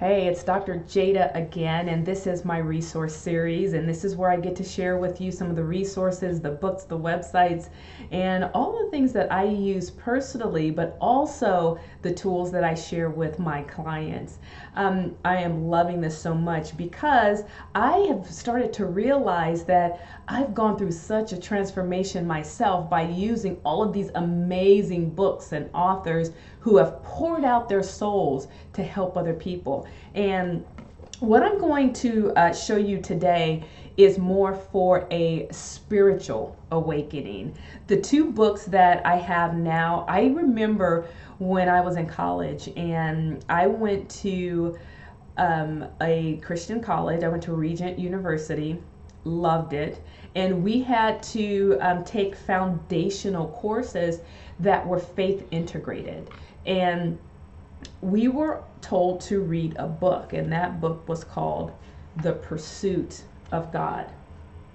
Hey, it's Dr. Jada again, and this is my resource series, and this is where I get to share with you some of the resources, the books, the websites, and all the things that I use personally, but also the tools that I share with my clients. I am loving this so much because I have started to realize that I've gone through such a transformation myself by using all of these amazing books and authors who have poured out their souls to help other people. And what I'm going to show you today is more for a spiritual awakening. The two books that I have now, I remember when I was in college and I went to a Christian college. I went to Regent University, loved it. And we had to take foundational courses that were faith integrated. And we were told to read a book, and that book was called The Pursuit of God.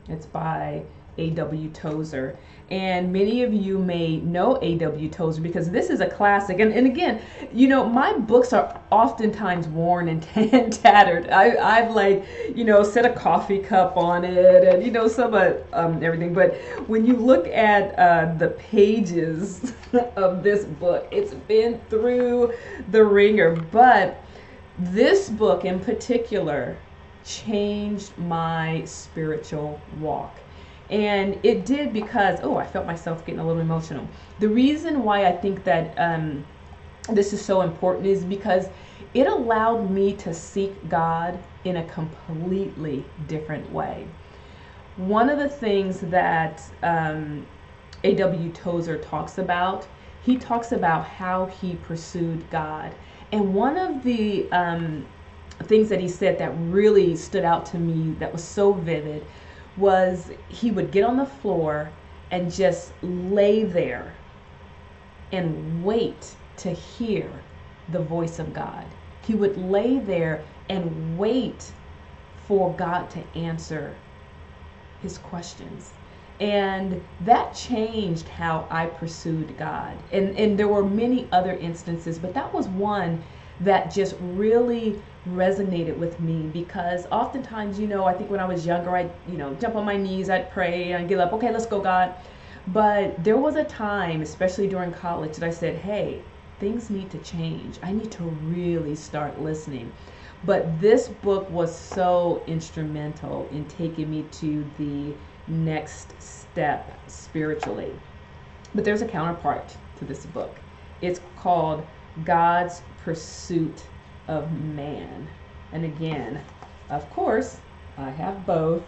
It's by A.W. Tozer. And many of you may know A.W. Tozer because this is a classic. And again, you know, my books are oftentimes worn and tattered. I've set a coffee cup on it and, some everything. But when you look at the pages of this book, it's been through the ringer. But this book in particular changed my spiritual walk. And it did because, I felt myself getting a little emotional. The reason why I think that this is so important is because it allowed me to seek God in a completely different way. One of the things that A.W. Tozer talks about, he talks about how he pursued God. And one of the things that he said that really stood out to me that was so vivid was he would get on the floor and just lay there and wait to hear the voice of God. He would lay there and wait for God to answer his questions. And that changed how I pursued God. And there were many other instances, but that was one that just really resonated with me because oftentimes, I think when I was younger, I'd, jump on my knees, I'd pray and get up, okay, let's go, God. But there was a time, especially during college, that I said, hey, things need to change. I need to really start listening. But this book was so instrumental in taking me to the next step spiritually. But there's a counterpart to this book. It's called God's Pursuit of Man. And again, of course, I have both.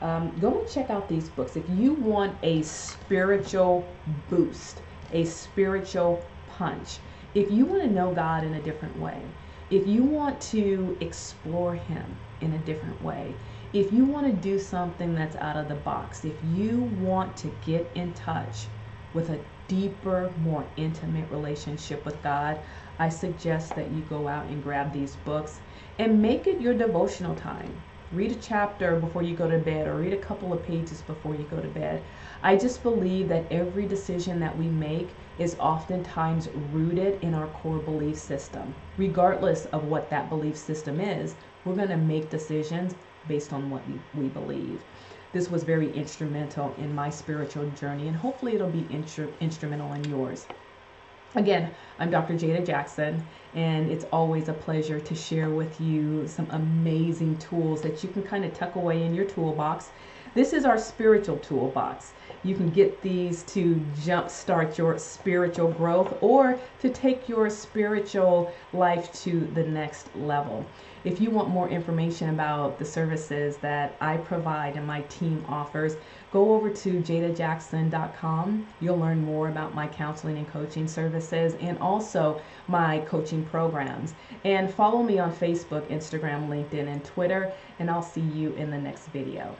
Go and check out these books. If you want a spiritual boost, a spiritual punch, if you want to know God in a different way, if you want to explore Him in a different way, if you want to do something that's out of the box, if you want to get in touch with a deeper, more intimate relationship with God, I suggest that you go out and grab these books and make it your devotional time. Read a chapter before you go to bed or read a couple of pages before you go to bed. I just believe that every decision that we make is oftentimes rooted in our core belief system. Regardless of what that belief system is, we're going to make decisions based on what we believe. This was very instrumental in my spiritual journey, and hopefully it'll be instrumental in yours. Again, I'm Dr. Jada Jackson, and it's always a pleasure to share with you some amazing tools that you can kind of tuck away in your toolbox. This is our spiritual toolbox. You can get these to jumpstart your spiritual growth or to take your spiritual life to the next level. If you want more information about the services that I provide and my team offers, go over to jadajackson.com. You'll learn more about my counseling and coaching services and also my coaching programs. And follow me on Facebook, Instagram, LinkedIn, and Twitter, and I'll see you in the next video.